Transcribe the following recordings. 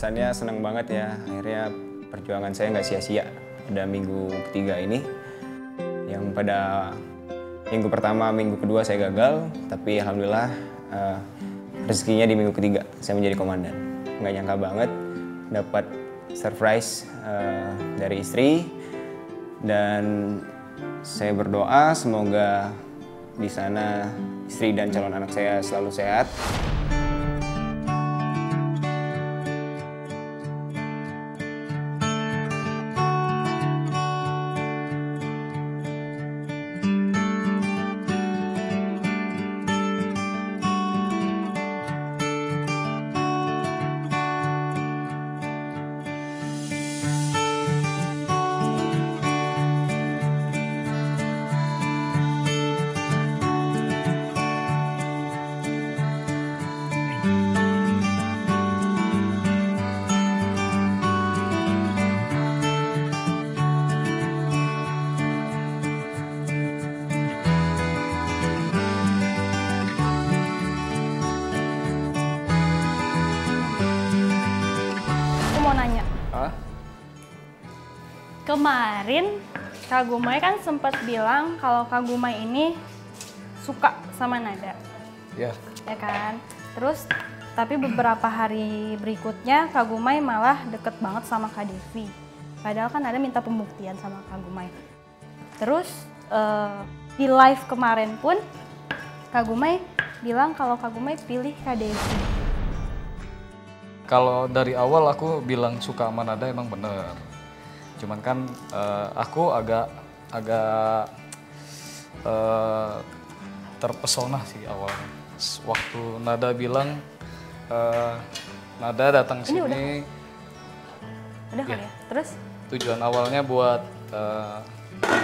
Rasanya senang banget ya, akhirnya perjuangan saya nggak sia-sia pada minggu ketiga ini. Yang pada minggu pertama, minggu kedua saya gagal, tapi alhamdulillah rezekinya di minggu ketiga saya menjadi komandan. Nggak nyangka banget dapat surprise dari istri, dan saya berdoa semoga di sana istri dan calon anak saya selalu sehat. Kemarin Kak Gumay kan sempat bilang kalau Kak Gumay ini suka sama Nada. Ya. Ya kan? Terus tapi beberapa hari berikutnya Kak Gumay malah deket banget sama Kak Devi. Padahal kan Nada minta pembuktian sama Kak Gumay. Terus di live kemarin pun Kak Gumay bilang kalau Kak Gumay pilih Kak Devi. Kalau dari awal aku bilang suka sama Nada emang bener. Cuman kan aku agak terpesona sih awalnya. Waktu Nada bilang, Nada datang sini. Udah kali ya? Terus? Tujuan awalnya buat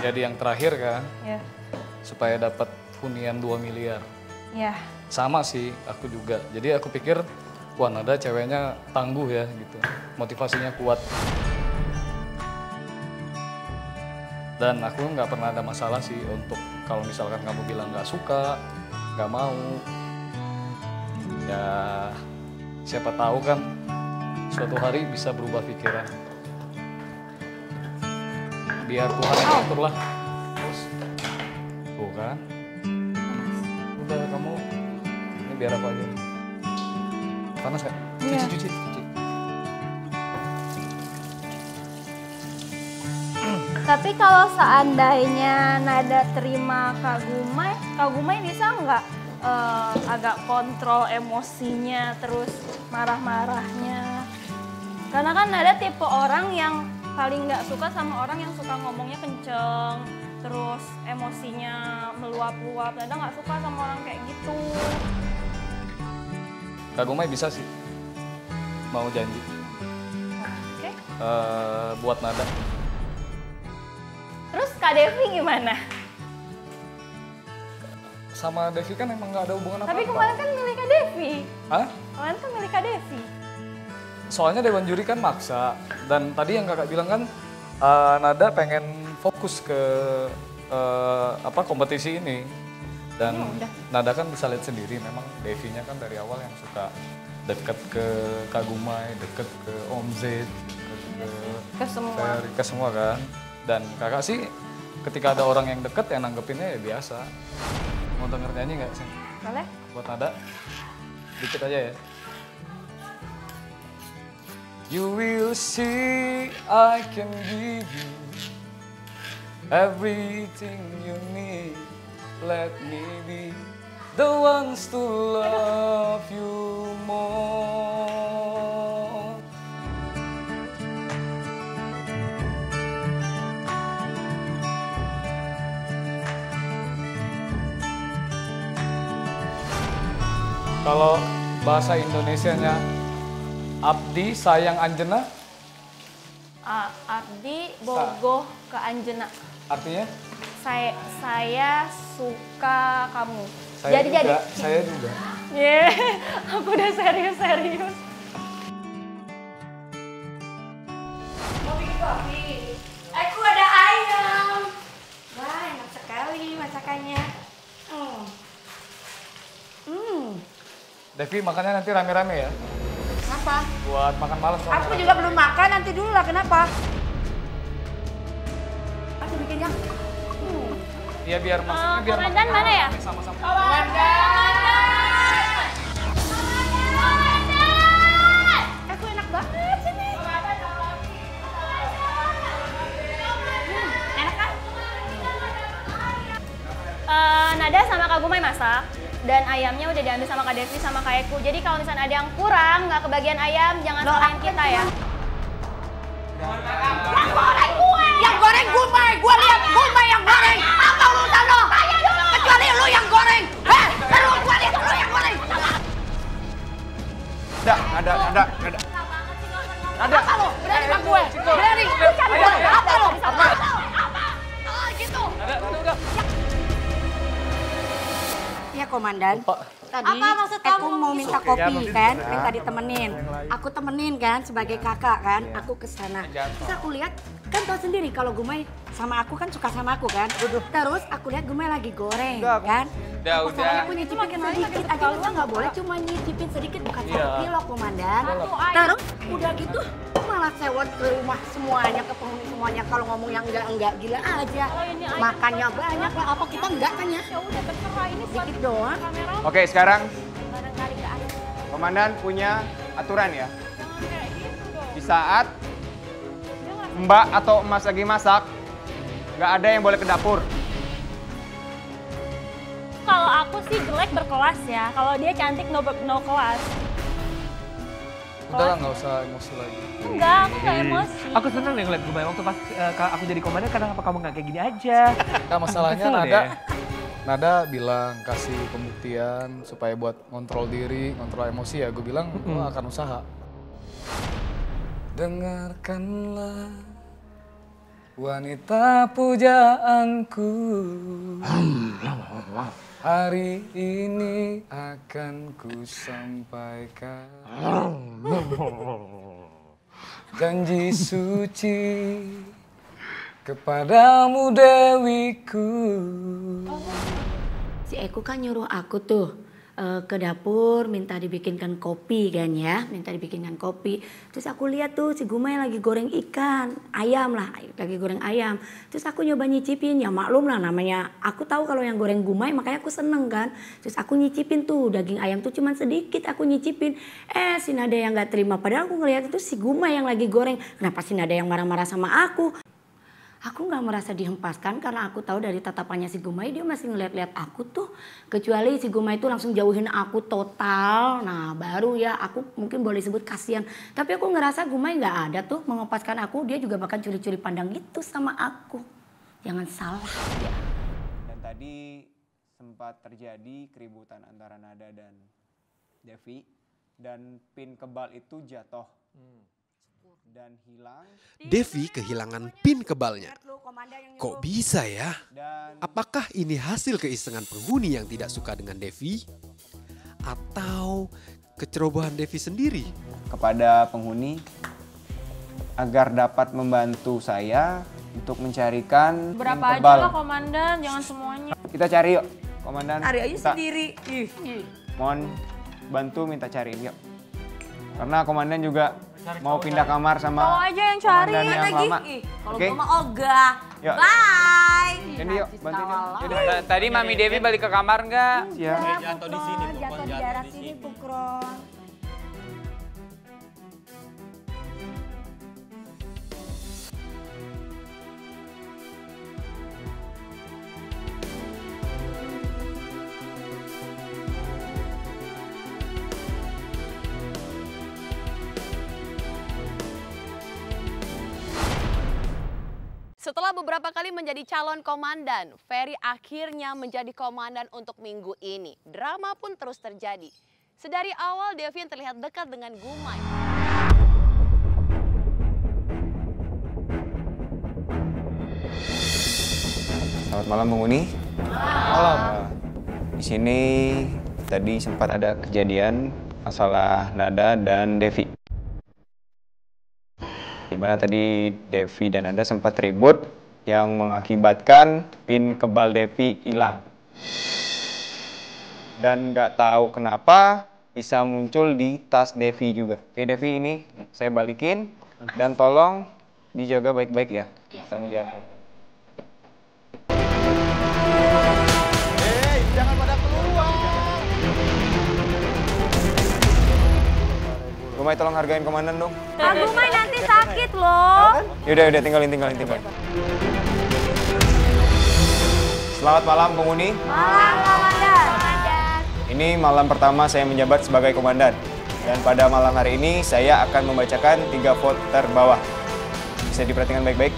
jadi yang terakhir kan, ya. Supaya dapat hunian 2 miliar. Ya. Sama sih, aku juga. Jadi aku pikir, wah Nada ceweknya tangguh ya gitu, motivasinya kuat. Dan aku nggak pernah ada masalah sih untuk kalau misalkan kamu bilang nggak suka, nggak mau. Ya siapa tahu kan suatu hari bisa berubah pikiran. Biar Tuhan yang atur lah. Terus, tuh kan. Udah kamu, ini biar apa aja. Panas nggak? Cuci. Tapi kalau seandainya Nada terima Kak Gumay bisa nggak agak kontrol emosinya, terus marah-marahnya? Karena kan Nada tipe orang yang paling nggak suka sama orang yang suka ngomongnya kenceng, terus emosinya meluap-luap. Nada nggak suka sama orang kayak gitu. Kak Gumay bisa sih, mau janji. Oke. Buat Nada. Terus Kak Devi gimana? Sama Devi kan emang nggak ada hubungan apa-apa. Tapi kemarin kan milih Kak Devi. Hah? Kemarin kan milih Kak Devi. Soalnya Dewan Juri kan maksa. Dan tadi yang kakak bilang kan, Nada pengen fokus ke kompetisi ini. Dan Nada kan bisa lihat sendiri, memang Devinya kan dari awal yang suka deket ke Kak Gumay, deket ke Om Z, ke semua. Ke semua kan. Dan kakak sih ketika ada orang yang deket ya nanggepinnya ya biasa. Mau denger nyanyi nggak sih? Boleh. Buat Nada, dikit aja ya. You will see I can give you everything you need. Let me be the ones to love you more. Kalau bahasa Indonesianya, Abdi sayang Anjena. Abdi bogoh ke Anjena. Artinya? Saya suka kamu. Saya juga. Yeah, aku udah serius. Mau bikin kopi? Aku ada ayam. Wah, enak sekali masakannya. Devi makannya nanti rame-rame ya. Hah? Kenapa? Buat makan malam soalnya. Aku juga belum makan, nanti dulu lah. Kenapa? Aku bikin yang... Iya biar masuknya biar Komandan mana ya? sama-sama. Aku enak banget sini. Enak kan? Nada sama Kak Gumay masak. Dan ayamnya udah diambil sama Kak Devi sama Kak Eku. Jadi kalau misalnya ada yang kurang, nggak kebagian ayam, jangan salahin kita ya. Yang goreng gue! Yang goreng Gumay! Gue lihat Gumay yang goreng! Apa urusan lo? Kecuali lu yang goreng! Heh! Terus gue lihat lu yang goreng! Ada. Apa lo? Berani sama gue? Berani! Bukan gue! Apa lo? Apa? Oh gitu! Udah. Iya Komandan. Tadi Apa maksud aku kamu? mau minta kopi kan, minta ditemenin. Aku temenin kan sebagai kakak kan, aku ke sana. Terus aku lihat, kan tau sendiri kalau Gumay sama aku kan suka sama aku kan. Terus aku lihat Gumay lagi goreng kan. Masalahnya aku nyicipin sedikit aja, masa nggak boleh cuma nyicipin sedikit, bukan 1 kilo Komandan. Terus udah gitu malah sewot ke rumah semuanya, ke penghuni semuanya. Kalau ngomong yang enggak gila aja. Makannya banyak lah, apa kita enggak kan ya? Ya udah terserah ini buat Sedikit doang. kamera. Oke, sekarang Barangkali ke atas. komandan punya aturan ya. Jangan kayak gitu dong. Di saat Mbak atau Mas lagi masak, nggak ada yang boleh ke dapur. Kalau aku sih jelek berkelas ya. Kalau dia cantik no kelas. Udah lah nggak usah emosi lagi. Enggak, aku nggak emosi. Aku seneng nih ngeliat Gumay waktu pas aku jadi komandan, kenapa kamu nggak kayak gini aja? Nah masalahnya Kesel Nada, deh. Nada bilang kasih pembuktian supaya buat ngontrol diri, ngontrol emosi ya. Gue bilang gue akan usaha. Dengarkanlah wanita pujaanku. Hari ini akan ku sampaikan janji suci kepadamu Dewiku. Si Eko kan nyuruh aku tuh ke dapur minta dibikinkan kopi kan ya, minta dibikinkan kopi. Terus aku lihat tuh si Gumay lagi goreng ikan, ayam lah, lagi goreng ayam. Terus aku nyoba nyicipin, ya maklum lah namanya. Aku tahu kalau yang goreng Gumay makanya aku seneng kan. Terus aku nyicipin tuh daging ayam tuh cuman sedikit aku nyicipin. Si Nada yang nggak terima, padahal aku ngeliat itu si Gumay yang lagi goreng. Kenapa si Nada yang marah-marah sama aku? Aku nggak merasa dihempaskan karena aku tahu dari tatapannya si Gumay dia masih ngeliat-liat aku tuh. Kecuali si Gumay itu langsung jauhin aku total. Nah baru ya aku mungkin boleh sebut kasihan. Tapi aku ngerasa Gumay nggak ada tuh mengempaskan aku. Dia juga bahkan curi-curi pandang gitu sama aku. Jangan salah ya. Dan tadi sempat terjadi keributan antara Nada dan Devi. Dan pin kebal itu jatuh. Dan hilang. Devi kehilangan pin kebalnya. Kok bisa ya? Dan Apakah ini hasil keisengan penghuni yang tidak suka dengan Devi? Atau kecerobohan Devi sendiri? kepada penghuni agar dapat membantu saya untuk mencarikan pin Berapa aja kebal. lah komandan, jangan semuanya. Kita cari yuk, komandan. Cari aja Minta- sendiri. Mohon bantu minta cariin yuk. Karena komandan juga mau pindah kamar sama Kau aja yang cari. komandan yang lama. Kalau Oke? gua mah ogah. Yuk. Bye. Jadi yuk, bantuin yuk. Tadi Mami Devi balik ke kamar nggak? Siap. Jatuh di sini, jatuh di daerah sini, Bukron. Setelah beberapa kali menjadi calon komandan, Ferry akhirnya menjadi komandan untuk minggu ini. Drama pun terus terjadi. Sedari awal Devi yang terlihat dekat dengan Gumay. Selamat malam penghuni. Malam. Di sini tadi sempat ada kejadian masalah Nada dan Devi. Di mana tadi Devi dan Nada sempat ribut yang mengakibatkan pin kebal Devi hilang. Dan nggak tahu kenapa bisa muncul di tas Devi juga. Oke Devi, ini saya balikin dan tolong dijaga baik-baik ya. Tanggung jawab. Jangan pada keluar. Gumai tolong hargain komandan dong. Kak Gumai nanti sakit loh. Yaudah, tinggalin. Selamat malam penghuni. Malam komandan. Ini malam pertama saya menjabat sebagai komandan. Dan pada malam hari ini saya akan membacakan 3 vote terbawah. Bisa diperhatikan baik-baik?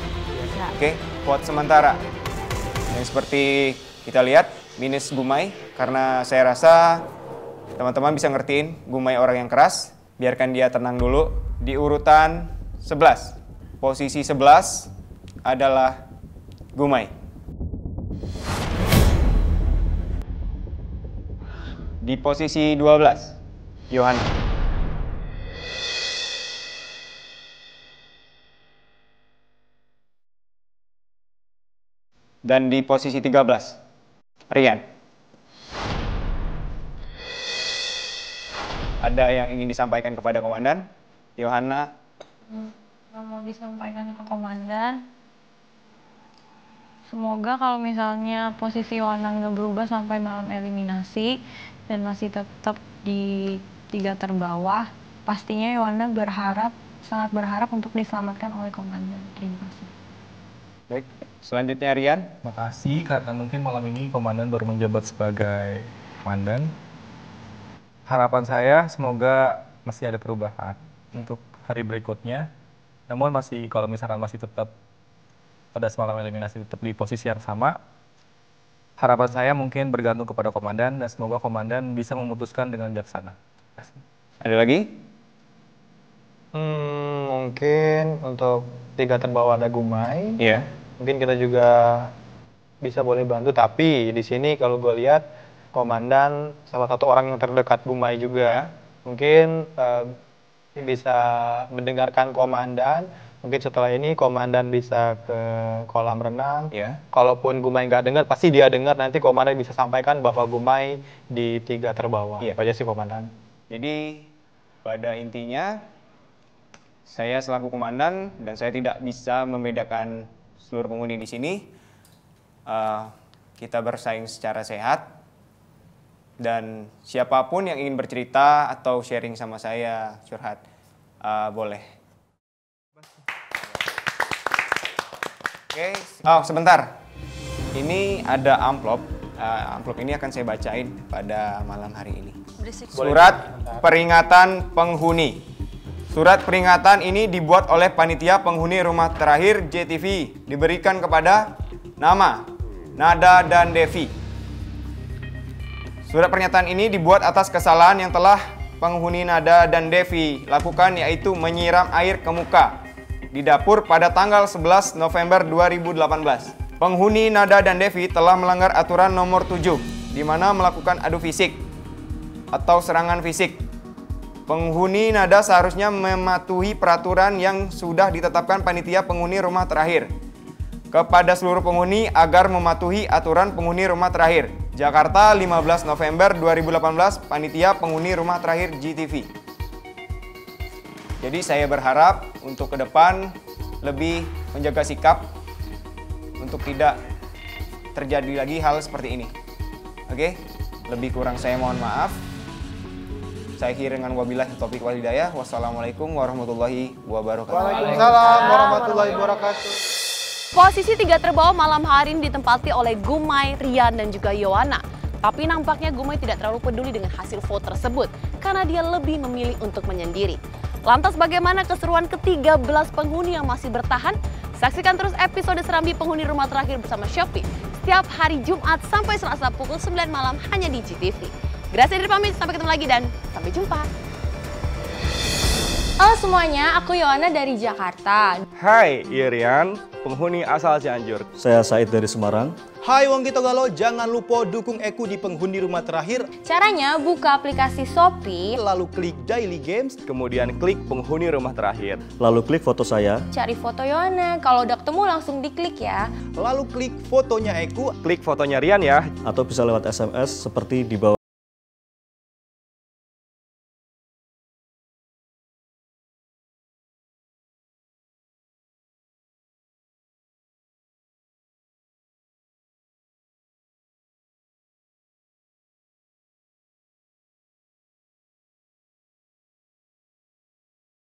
Oke, vote sementara. Yang seperti kita lihat, minus Gumai. Karena saya rasa teman-teman bisa ngertiin Gumai orang yang keras. Biarkan dia tenang dulu. Di urutan 11. Posisi 11 adalah Gumai. Di posisi 12, Yohana. Dan di posisi 13, Rian. Ada yang ingin disampaikan kepada komandan? Yohana. Yang mau disampaikan ke komandan, semoga kalau misalnya posisi Yohana nggak berubah sampai malam eliminasi dan masih tetap di 3 terbawah, pastinya Yohana sangat berharap untuk diselamatkan oleh komandan. Terima kasih. Baik, selanjutnya Rian. Makasih karena mungkin malam ini komandan baru menjabat sebagai komandan. Harapan saya semoga masih ada perubahan untuk hari berikutnya. Namun kalau misalkan masih tetap pada semalam eliminasi tetap di posisi yang sama, harapan saya mungkin bergantung kepada komandan dan semoga komandan bisa memutuskan dengan bijaksana. Ada lagi? Mungkin untuk 3 terbawah ada Gumai. Iya. Mungkin kita juga bisa boleh bantu, tapi di sini kalau gue lihat komandan salah satu orang yang terdekat Gumai juga. Mungkin bisa mendengarkan komandan. Mungkin setelah ini komandan bisa ke kolam renang. Iya. Kalaupun Gumai nggak dengar, pasti dia dengar. Nanti komandan bisa sampaikan bahwa Gumai di 3 terbawah. Iya. Apa aja sih komandan? Jadi pada intinya saya selaku komandan dan saya tidak bisa membedakan seluruh penghuni di sini. Kita bersaing secara sehat dan siapapun yang ingin bercerita atau sharing sama saya, curhat, boleh. Oke, sebentar. Ini ada amplop. Amplop ini akan saya bacain pada malam hari ini. Surat peringatan penghuni. Surat peringatan ini dibuat oleh panitia penghuni rumah terakhir JTV. Diberikan kepada nama, Nada, dan Devi. Surat pernyataan ini dibuat atas kesalahan yang telah penghuni Nada dan Devi lakukan, yaitu menyiram air ke muka di dapur pada tanggal 11 November 2018. Penghuni Nada dan Devi telah melanggar aturan nomor 7, di mana melakukan adu fisik atau serangan fisik. Penghuni Nada seharusnya mematuhi peraturan yang sudah ditetapkan panitia penghuni rumah terakhir. Kepada seluruh penghuni agar mematuhi aturan penghuni rumah terakhir. Jakarta, 15 November 2018, panitia penghuni rumah terakhir GTV. Jadi saya berharap untuk ke depan lebih menjaga sikap untuk tidak terjadi lagi hal seperti ini. Oke? Lebih kurang saya mohon maaf. Saya akhiri dengan wabillahi taufiq wal hidayah. Wassalamualaikum warahmatullahi wabarakatuh. Waalaikumsalam warahmatullahi wabarakatuh. Posisi 3 terbawah malam hari ini ditempati oleh Gumai, Rian, dan juga Yohana. Tapi nampaknya Gumai tidak terlalu peduli dengan hasil vote tersebut karena dia lebih memilih untuk menyendiri. Lantas bagaimana keseruan ke-13 penghuni yang masih bertahan? Saksikan terus episode Serambi Penghuni Rumah Terakhir bersama Shopee setiap hari Jumat sampai Selasa pukul 9 malam hanya di GTV. Gracia diri pamit, sampai ketemu lagi dan sampai jumpa. Halo semuanya, aku Yohana dari Jakarta. Hai, Irian, penghuni asal Cianjur. Saya Said dari Semarang. Hai Wong Kito Galo, jangan lupa dukung Eku di penghuni rumah terakhir. Caranya buka aplikasi Shopee, lalu klik Daily Games, kemudian klik penghuni rumah terakhir. Lalu klik foto saya. Cari foto Yohana, kalau udah ketemu langsung diklik ya. Lalu klik fotonya Eku, klik fotonya Rian ya. Atau bisa lewat SMS seperti di bawah.